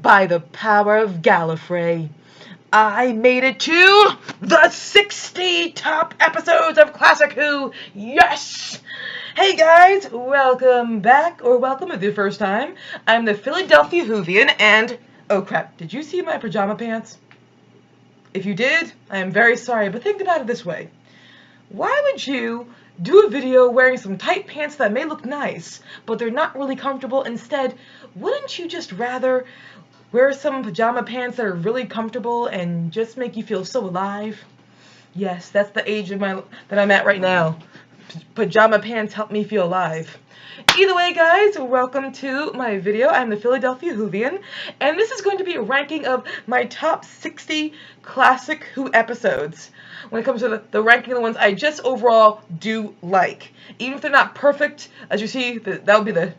by the power of Gallifrey, I made it to the 60 top episodes of Classic Who. Yes! Hey guys, welcome back, or welcome if it's your first time. I'm the Philadelphia Whovian, and oh crap, did you see my pajama pants? If you did, I am very sorry, but think about it this way. Why would you do a video wearing some tight pants that may look nice, but they're not really comfortable? Instead, wouldn't you just rather wear some pajama pants that are really comfortable and just make you feel so alive? Yes, that's the age of that I'm at right now. Pajama pants help me feel alive. Either way, guys, welcome to my video. I'm the Philadelphia Whovian, and this is going to be a ranking of my top 60 Classic Who episodes. When it comes to the ranking of the ones I just overall do like. Even if they're not perfect, as you see, that would be the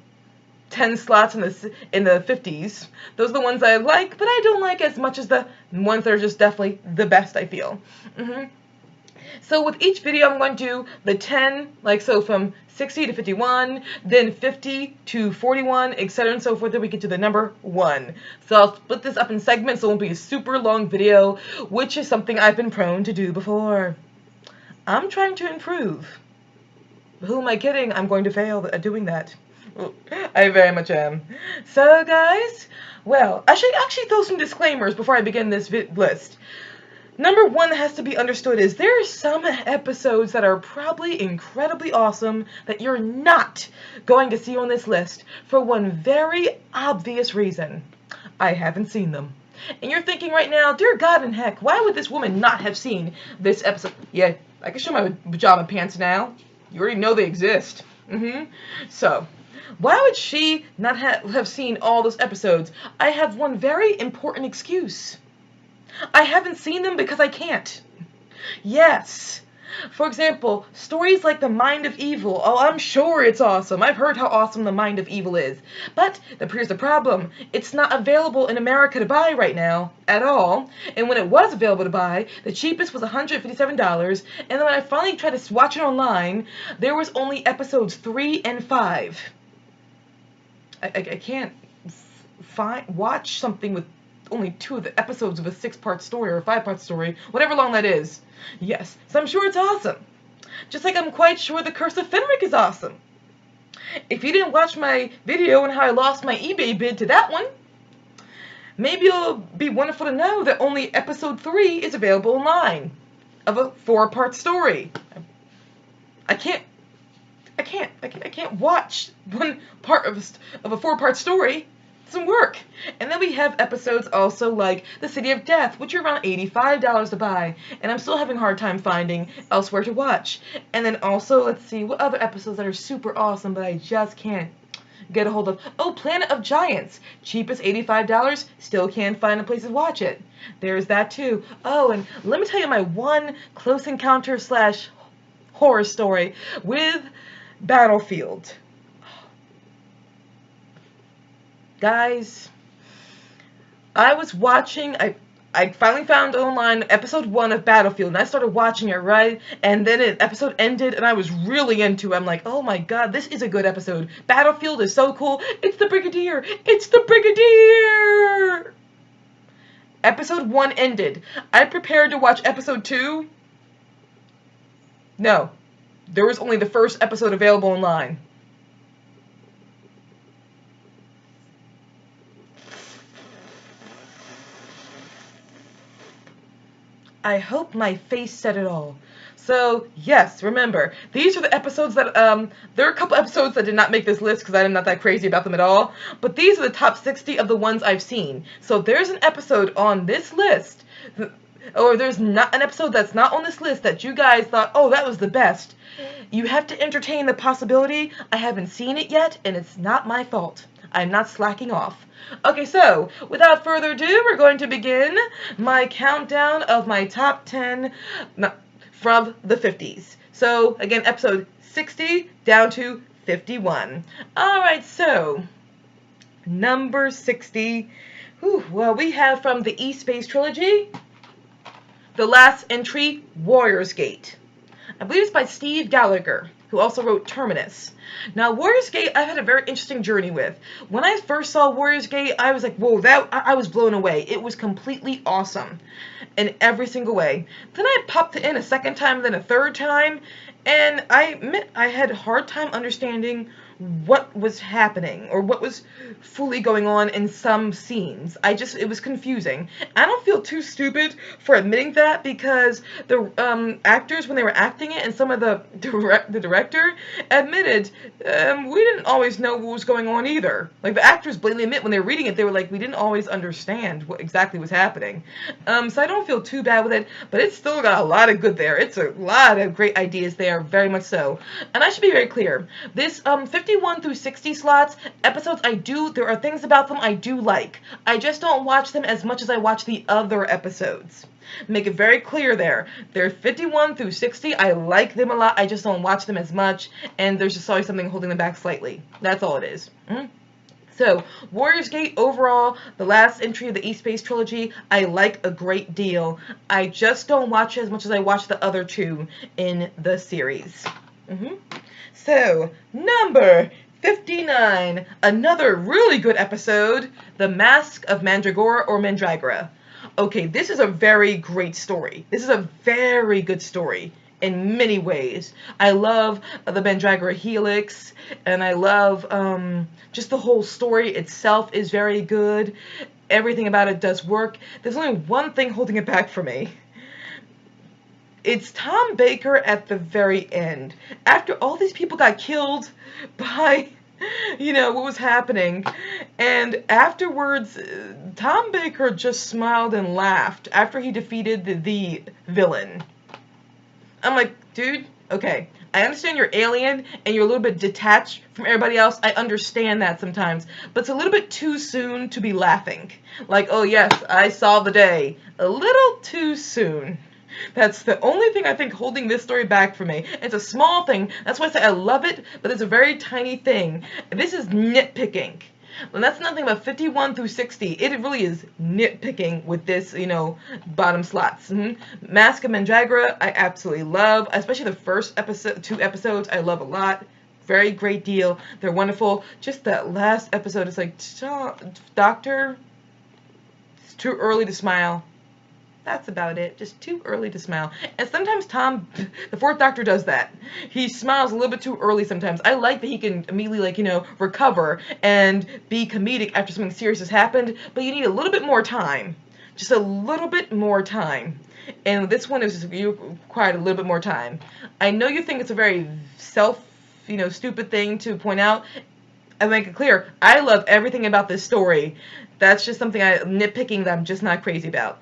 10 slots in the 50s. Those are the ones I like, but I don't like as much as the ones that are just definitely the best, I feel. So with each video, I'm going to do the 10, like so from 60 to 51, then 50 to 41, etc. and so forth, then we get to the number 1. So I'll split this up in segments, so it won't be a super long video, which is something I've been prone to do before. I'm trying to improve. Who am I kidding? I'm going to fail at doing that. I very much am. So guys, well, I should actually throw some disclaimers before I begin this list. Number 1 that has to be understood is there are some episodes that are probably incredibly awesome that you're not going to see on this list for one very obvious reason. I haven't seen them. And you're thinking right now, dear God in heck, why would this woman not have seen this episode? Yeah, I can show my pajama pants now. You already know they exist. So, why would she not have seen all those episodes? I have one very important excuse. I haven't seen them because I can't. Yes. For example, stories like The Mind of Evil. Oh, I'm sure it's awesome. I've heard how awesome The Mind of Evil is. But here's the problem. It's not available in America to buy right now at all. And when it was available to buy, the cheapest was $157. And then when I finally tried to watch it online, there was only episodes 3 and 5. I can't watch something with only 2 of the episodes of a 6-part story or a 5-part story, whatever long that is. Yes, so I'm sure it's awesome. Just like I'm quite sure The Curse of Fenric is awesome. If you didn't watch my video on how I lost my eBay bid to that one, maybe it'll be wonderful to know that only episode 3 is available online of a 4-part story. I can't watch one part of a 4-part story. Some work. And then we have episodes also like The City of Death, which are around $85 to buy, and I'm still having a hard time finding elsewhere to watch. And then also, let's see, what other episodes that are super awesome but I just can't get a hold of? Oh, Planet of Giants, cheapest $85, still can't find a place to watch it. There's that too. Oh, and let me tell you my one close encounter / horror story with Battlefield. Guys, I was watching, I finally found online episode 1 of Battlefield, and I started watching it, right? And then the episode ended, and I was really into it. I'm like, oh my God, this is a good episode. Battlefield is so cool. It's the Brigadier. It's the Brigadier. Episode 1 ended. I prepared to watch episode 2. No, there was only the first episode available online. I hope my face said it all. So, yes, remember, these are the episodes that, there are a couple episodes that did not make this list because I'm not that crazy about them at all, but these are the top 60 of the ones I've seen. So if there's an episode on this list, or there's not an episode that's not on this list that you guys thought, oh, that was the best, you have to entertain the possibility I haven't seen it yet, and it's not my fault. I'm not slacking off. Okay, so, without further ado, we're going to begin my countdown of my top 10 from the 50s. So, again, episode 60 down to 51. Alright, so, number 60. Well, we have from the East Space Trilogy, the last entry, Warrior's Gate. I believe it's by Steve Gallagher. who also wrote Terminus. Now, Warriors Gate, I've had a very interesting journey with. When I first saw Warriors Gate, I was like, whoa, I was blown away. It was completely awesome in every single way. Then I popped it in a second time, then a third time, and I admit I had a hard time understanding what was happening or what was fully going on in some scenes. It was confusing. I don't feel too stupid for admitting that, because the actors, when they were acting it, and some of the director admitted, we didn't always know what was going on either. Like, the actors blatantly admit when they were reading it, they were like, we didn't always understand what exactly was happening. So I don't feel too bad with it, but it's still got a lot of good there. It's a lot of great ideas there, very much so. And I should be very clear, this 51 through 60 slots, episodes there are things about them I do like. I just don't watch them as much as I watch the other episodes. Make it very clear there. They're 51 through 60. I like them a lot. I just don't watch them as much, and there's just always something holding them back slightly. That's all it is. So, Warriors Gate, overall, the last entry of the East Space trilogy, I like a great deal. I just don't watch it as much as I watch the other two in the series. So, number 59, another really good episode, The Mask of Mandragora or Mandragora. Okay, this is a very great story. This is a very good story in many ways. I love the Mandragora Helix, and I love just the whole story itself is very good. Everything about it does work. There's only one thing holding it back for me. It's Tom Baker at the very end. After all these people got killed by, what was happening, and afterwards, Tom Baker just smiled and laughed after he defeated the villain. I'm like, dude, okay, I understand you're alien and you're a little bit detached from everybody else. I understand that sometimes, but it's a little bit too soon to be laughing. Like, oh yes, I saw the day. A little too soon. That's the only thing I think holding this story back for me. It's a small thing. That's why I say I love it, but it's a very tiny thing. This is nitpicking. And that's nothing about 51 through 60. It really is nitpicking with this, bottom slots. Mask of Mandragora, I absolutely love. Especially the first two episodes, I love a lot. Very great deal. They're wonderful. Just that last episode is like, Doctor, it's too early to smile. That's about it. Just too early to smile. And sometimes Tom, the Fourth Doctor, does that. He smiles a little bit too early sometimes. I like that he can immediately, recover and be comedic after something serious has happened, but you need a little bit more time. Just a little bit more time. And this one is you required a little bit more time. I know you think it's a very stupid thing to point out. I make it clear, I love everything about this story. That's just something nitpicking that I'm just not crazy about.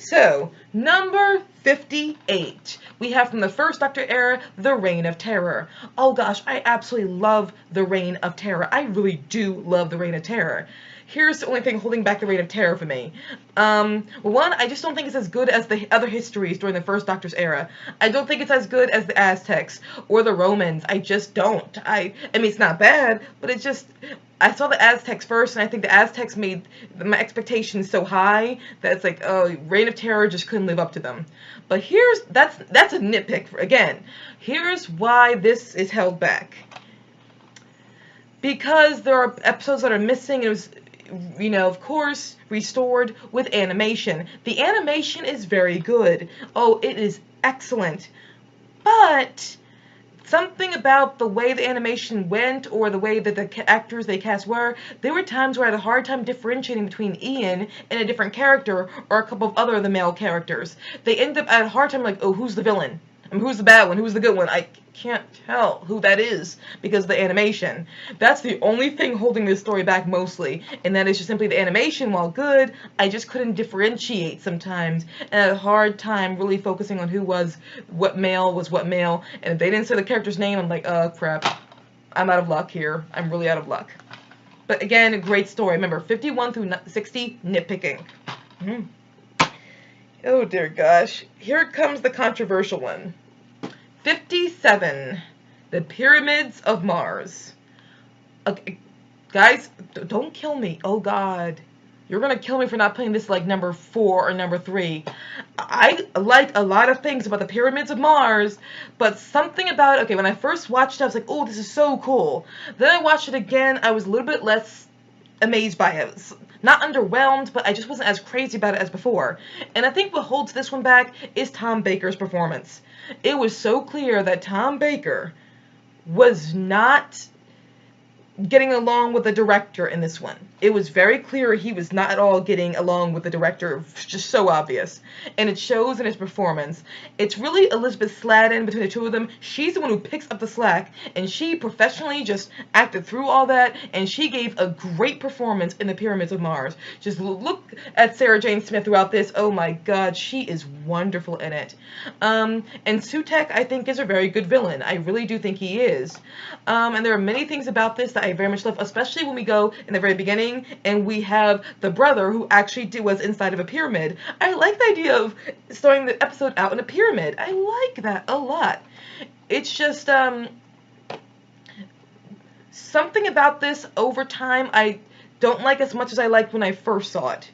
So, number 58, we have from the First Doctor era, The Reign of Terror. Oh gosh, I absolutely love The Reign of Terror. I really do love The Reign of Terror. Here's the only thing holding back The Reign of Terror for me. One, I just don't think it's as good as the other histories during the First Doctor's era. I don't think it's as good as the Aztecs or the Romans. I just don't. I mean, it's not bad, but it's just, I saw the Aztecs first, and I think the Aztecs made my expectations so high that it's like, oh, Reign of Terror just couldn't live up to them. But that's a nitpick. Again, here's why this is held back. Because there are episodes that are missing. It was, of course, restored with animation. The animation is very good. Oh, it is excellent. But something about the way the animation went, or the way that the actors they cast were, there were times where I had a hard time differentiating between Ian and a different character, or a couple of other of the male characters. They ended up at a hard time like, oh, who's the villain? I mean, who's the bad one? Who's the good one? I can't tell who that is because of the animation. That's the only thing holding this story back mostly, and that is just simply the animation. While good, I just couldn't differentiate sometimes, and I had a hard time really focusing on who was what male, and if they didn't say the character's name, I'm like, oh crap, I'm out of luck here. I'm really out of luck. But again, a great story. Remember, 51 through 60, nitpicking. Oh dear gosh, here comes the controversial one. 57, The Pyramids of Mars. Okay, guys, don't kill me. Oh God. you're gonna kill me for not putting this like number 4 or number 3. I like a lot of things about the Pyramids of Mars, but something about it, okay, when I first watched it, I was like, oh, this is so cool. Then I watched it again, I was a little bit less amazed by it. Not underwhelmed, but I just wasn't as crazy about it as before. And I think what holds this one back is Tom Baker's performance. It was so clear that Tom Baker was not getting along with the director in this one. It was very clear he was not at all getting along with the director, just so obvious. And it shows in his performance. It's really Elizabeth Sladen between the two of them. She's the one who picks up the slack, and she professionally just acted through all that, and she gave a great performance in the Pyramids of Mars. Just look at Sarah Jane Smith throughout this. Oh my god, she is wonderful in it. And Sutek, I think, is a very good villain. I really do think he is. And there are many things about this that I very much love, especially when we go in the very beginning and we have the brother who actually was inside of a pyramid. I like the idea of starting the episode out in a pyramid. I like that a lot. It's just something about this over time I don't like as much as I liked when I first saw it.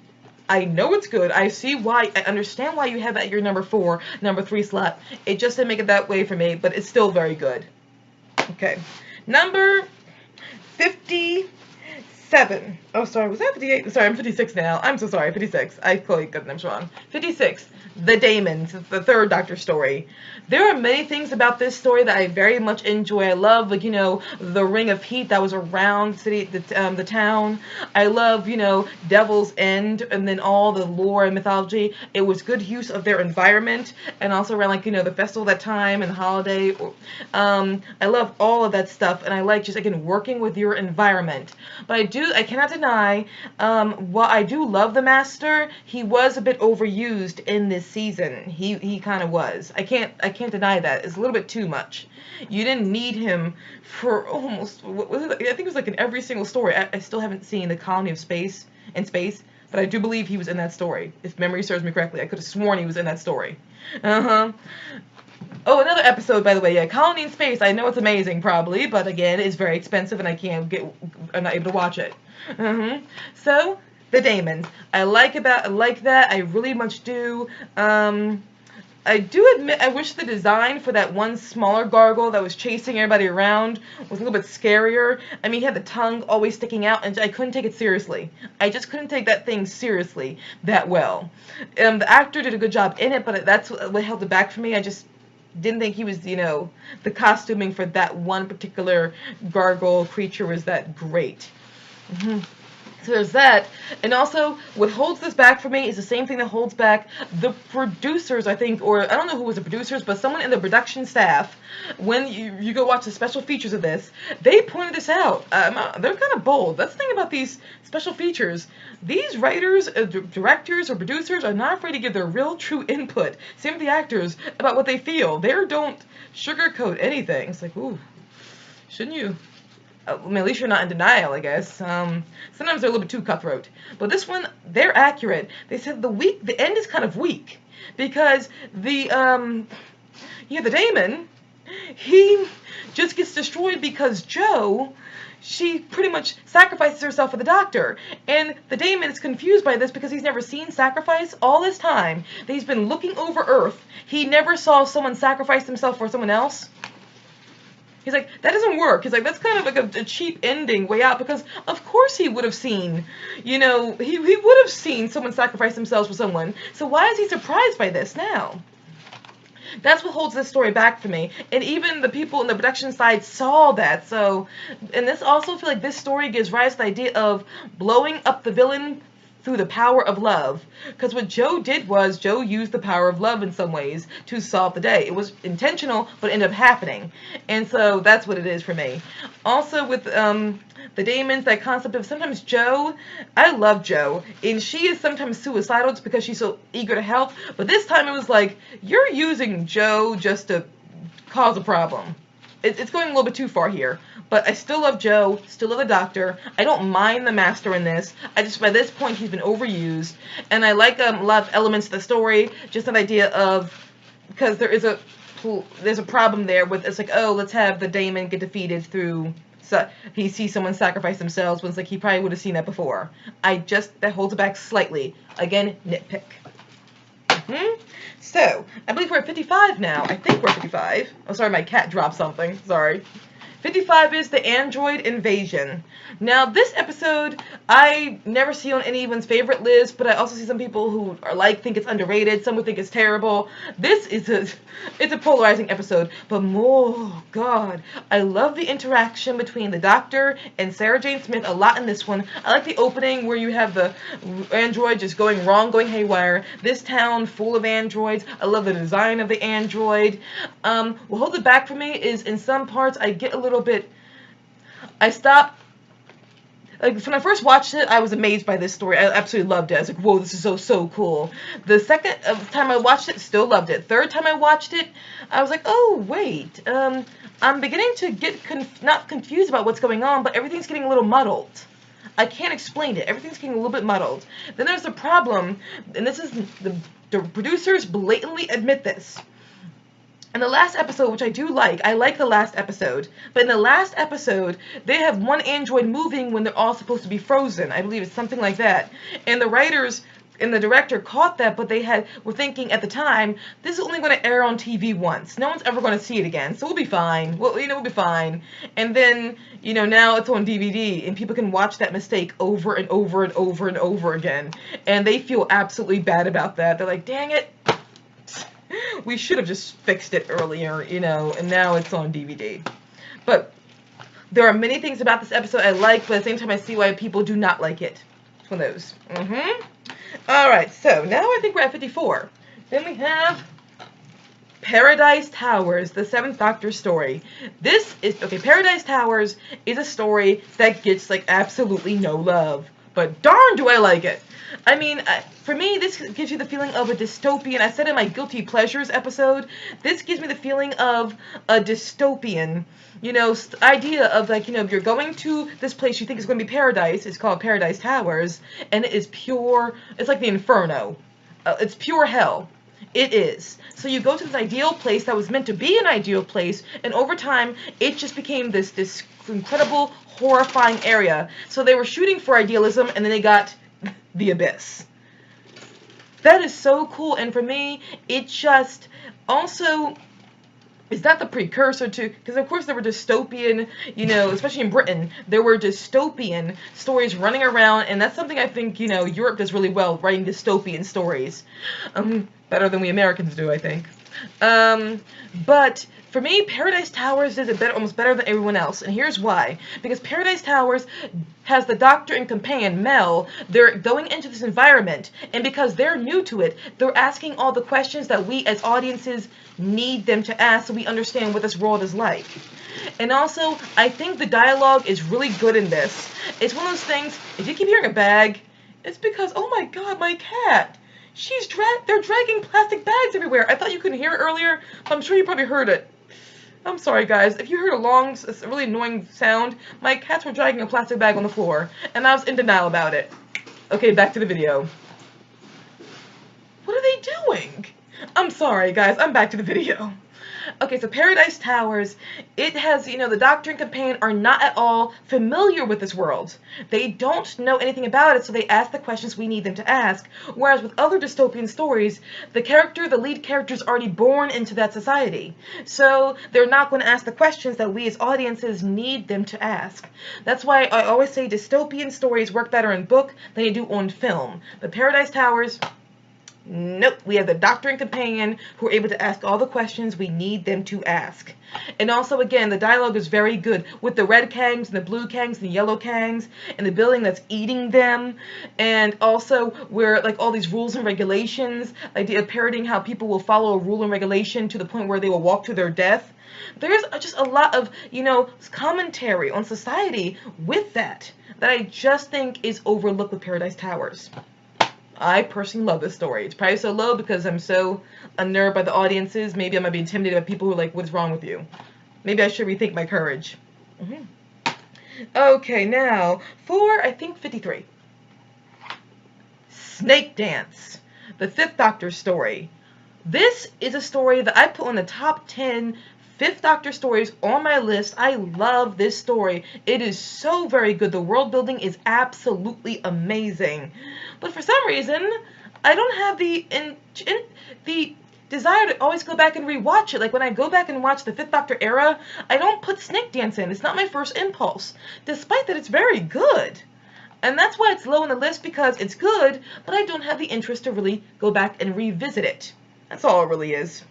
I know it's good. I see why. I understand why you have it at your number 4, number 3 slot. It just didn't make it that way for me, but it's still very good. Okay. Number 57. Oh, sorry. Was that 58? Sorry, I'm 56 now. I'm so sorry. 56. I totally got the names wrong. 56. The Damons. It's the 3rd Doctor story. There are many things about this story that I very much enjoy. I love, like, you know, the ring of heat that was around the town. I love, you know, Devil's End, and then all the lore and mythology. It was good use of their environment, and also around, like, you know, the festival that time and the holiday. I love all of that stuff, and I like just, again, working with your environment. But I cannot deny, while I do love the Master, he was a bit overused in this season. He kind of was. I can't deny that. It's a little bit too much. You didn't need him for almost, what was it? I think it was like in every single story. I still haven't seen the Colony of Space, but I do believe he was in that story. If memory serves me correctly, I could have sworn he was in that story. Oh, another episode, by the way. Yeah, Colony in Space. I know it's amazing, probably, but again, it's very expensive, and I'm not able to watch it. So, the Damons. I like that. I really much do. I do admit, I wish the design for that one smaller gargoyle that was chasing everybody around was a little bit scarier. I mean, he had the tongue always sticking out, and I couldn't take it seriously. I just couldn't take that thing seriously that well. The actor did a good job in it, but that's what held it back for me. I just didn't think he was, you know, the costuming for that one particular gargoyle creature was that great. So there's that. And also, what holds this back for me is the same thing that holds back the producers, I think, or I don't know who was the producers, but someone in the production staff, when you go watch the special features of this, they pointed this out. They're kind of bold. That's the thing about these special features. These writers, directors, or producers are not afraid to give their real, true input. Same with the actors about what they feel. They don't sugarcoat anything. It's like, ooh, shouldn't you? I mean, at least you're not in denial, I guess. Sometimes they're a little bit too cutthroat. But this one, they're accurate. They said the end is kind of weak. Because the Damon, he just gets destroyed because Jo, she pretty much sacrifices herself for the Doctor. And the Damon is confused by this because he's never seen sacrifice all this time. That he's been looking over Earth. He never saw someone sacrifice himself for someone else. He's like, that doesn't work. He's like, that's kind of like a cheap ending way out, because of course he would have seen, you know, he would have seen someone sacrifice themselves for someone. So why is he surprised by this now? That's what holds this story back for me. And even the people in the production side saw that. So, and this also feel like this story gives rise to the idea of blowing up the villain through the power of love. Because what Jo did was, Jo used the power of love in some ways to solve the day. It was intentional, but ended up happening. And so that's what it is for me. Also with the Damons, that concept of sometimes Jo, I love Jo, and she is sometimes suicidal just because she's so eager to help. But this time it was like, you're using Jo just to cause a problem. It's going a little bit too far here. But I still love Jo, still love the Doctor. I don't mind the Master in this. I just, by this point, he's been overused. And I like a lot of elements of the story. Just that idea of, because there's a problem there with, it's like, oh, let's have the Damon get defeated through he sees someone sacrifice themselves when it's like he probably would have seen that before. That holds it back slightly. Again, nitpick. So, I believe we're at 55 now. I think we're at 55. Oh, sorry, my cat dropped something. Sorry. 55 is the android invasion. Now, this episode, I never see on anyone's favorite list, but I also see some people who think it's underrated. Some would think it's terrible. This is it's a polarizing episode, but God, I love the interaction between the Doctor and Sarah Jane Smith a lot in this one. I like the opening where you have the android just going wrong, going haywire. This town full of androids. I love the design of the android. What holds it back for me is in some parts I get a little bit. I stop. Like, when I first watched it, I was amazed by this story. I absolutely loved it. I was like, whoa, this is so cool. The second time I watched it, still loved it. Third time I watched it, I was like, oh, wait. I'm beginning to get not confused about what's going on, but everything's getting a little muddled. I can't explain it. Everything's getting a little bit muddled. Then there's a problem, and this is the producers blatantly admit this. In the last episode, which I like the last episode, but in the last episode, they have one android moving when they're all supposed to be frozen. I believe it's something like that. And the writers and the director caught that, but were thinking at the time, this is only going to air on TV once. No one's ever going to see it again, so we'll be fine. Well, we'll be fine. And then, now it's on DVD, and people can watch that mistake over and over and over and over again. And they feel absolutely bad about that. They're like, dang it. We should have just fixed it earlier, and now it's on DVD. But there are many things about this episode I like, but at the same time I see why people do not like it. It's one of those. Alright, so now I think we're at 54. Then we have Paradise Towers, the 7th Doctor story. Paradise Towers is a story that gets, absolutely no love. But darn do I like it. I mean, for me, this gives you the feeling of a dystopian. I said in my Guilty Pleasures episode, this gives me the feeling of a dystopian, idea of you're going to this place you think is going to be paradise. It's called Paradise Towers, and it is pure. It's like the Inferno. It's pure hell. It is. So you go to this ideal place that was meant to be an ideal place, and over time, it just became this incredible, horrifying area. So they were shooting for idealism, and then they got the abyss. That is so cool, and for me, it just also is not the precursor to, because of course there were dystopian, especially in Britain, there were dystopian stories running around, and that's something I think, Europe does really well, writing dystopian stories. Better than we Americans do, I think. But for me, Paradise Towers does it almost better than everyone else, and here's why. Because Paradise Towers has the Doctor and companion, Mel. They're going into this environment, and because they're new to it, they're asking all the questions that we as audiences need them to ask so we understand what this world is like. And also, I think the dialogue is really good in this. It's one of those things, if you keep hearing a bag, it's because, oh my god, my cat. They're dragging plastic bags everywhere. I thought you couldn't hear it earlier, but I'm sure you probably heard it. I'm sorry, guys. If you heard a really annoying sound, my cats were dragging a plastic bag on the floor, and I was in denial about it. Okay, back to the video. What are they doing? I'm sorry, guys. I'm back to the video. Okay, so Paradise Towers, it has, the Doctor and companion are not at all familiar with this world. They don't know anything about it, so they ask the questions we need them to ask. Whereas with other dystopian stories, the lead character is already born into that society. So they're not going to ask the questions that we as audiences need them to ask. That's why I always say dystopian stories work better in book than they do on film. But Paradise Towers, nope, we have the Doctor and companion who are able to ask all the questions we need them to ask. And also, again, the dialogue is very good with the red Kangs and the blue Kangs and the yellow Kangs and the building that's eating them. And also where, all these rules and regulations, the idea of parodying how people will follow a rule and regulation to the point where they will walk to their death. There's just a lot of, commentary on society with that I just think is overlooked with Paradise Towers. I personally love this story. It's probably so low because I'm so unnerved by the audiences. Maybe I might be intimidated by people who are like, what is wrong with you? Maybe I should rethink my courage. Okay, now for, I think, 53. Snake Dance, the 5th Doctor story. This is a story that I put on the top 10 Fifth Doctor stories on my list. I love this story. It is so very good. The world building is absolutely amazing. But for some reason, I don't have the desire to always go back and rewatch it. Like when I go back and watch the Fifth Doctor era, I don't put Snake Dance in. It's not my first impulse, despite that it's very good. And that's why it's low on the list, because it's good, but I don't have the interest to really go back and revisit it. That's all it really is.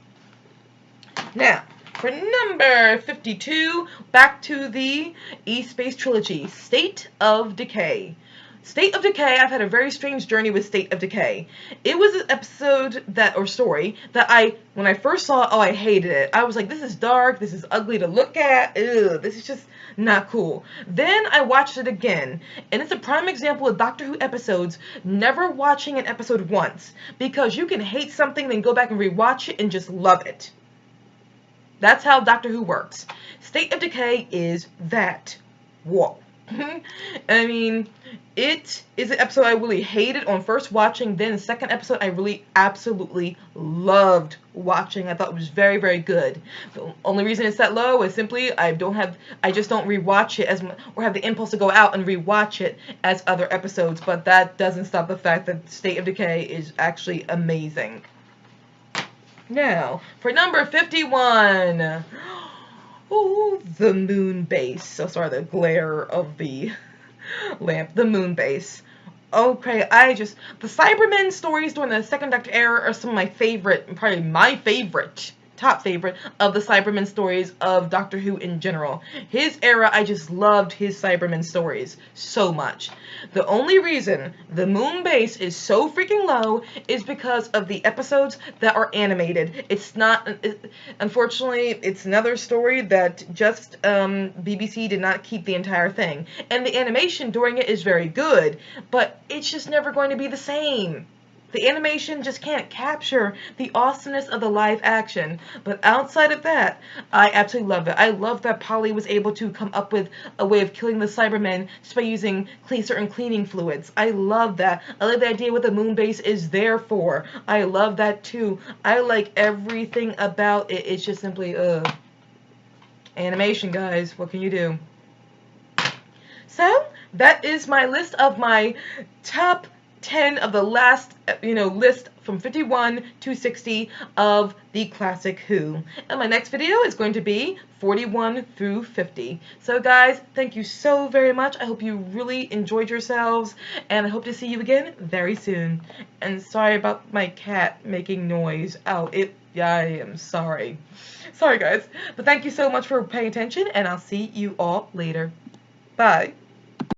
Now, for number 52, back to the E-Space Trilogy, State of Decay. State of Decay, I've had a very strange journey with State of Decay. It was an episode or story that when I first saw it, I hated it. I was like, this is dark, this is ugly to look at, ew, this is just not cool. Then I watched it again, and it's a prime example of Doctor Who episodes never watching an episode once, because you can hate something, then go back and rewatch it and just love it. That's how Doctor Who works. State of Decay is that. Whoa. I mean, it is an episode I really hated on first watching. Then the second episode I really absolutely loved watching. I thought it was very, very good. The only reason it's that low is simply I just don't rewatch it as much, or have the impulse to go out and rewatch it as other episodes. But that doesn't stop the fact that State of Decay is actually amazing. Now, for number 51, oh, the Moonbase. So sorry, the glare of the lamp. The Moonbase. Okay, the Cybermen stories during the Second Doctor era are some of my favorite, probably my favorite, top favorite of the Cybermen stories of Doctor Who in general. His era, I just loved his Cybermen stories so much. The only reason the Moonbase is so freaking low is because of the episodes that are animated. It's not, unfortunately, it's another story that just BBC did not keep the entire thing. And the animation during it is very good, but it's just never going to be the same. The animation just can't capture the awesomeness of the live action. But outside of that, I absolutely love it. I love that Polly was able to come up with a way of killing the Cybermen just by using certain cleaning fluids. I love that. I love the idea what the Moonbase is there for. I love that too. I like everything about it. It's just simply, animation, guys. What can you do? So, that is my list of my top 10 of the last, list from 51 to 60 of the Classic Who. And my next video is going to be 41 through 50. So guys, thank you so very much. I hope you really enjoyed yourselves, and I hope to see you again very soon. And sorry about my cat making noise. I am sorry. Sorry guys. But thank you so much for paying attention, and I'll see you all later. Bye.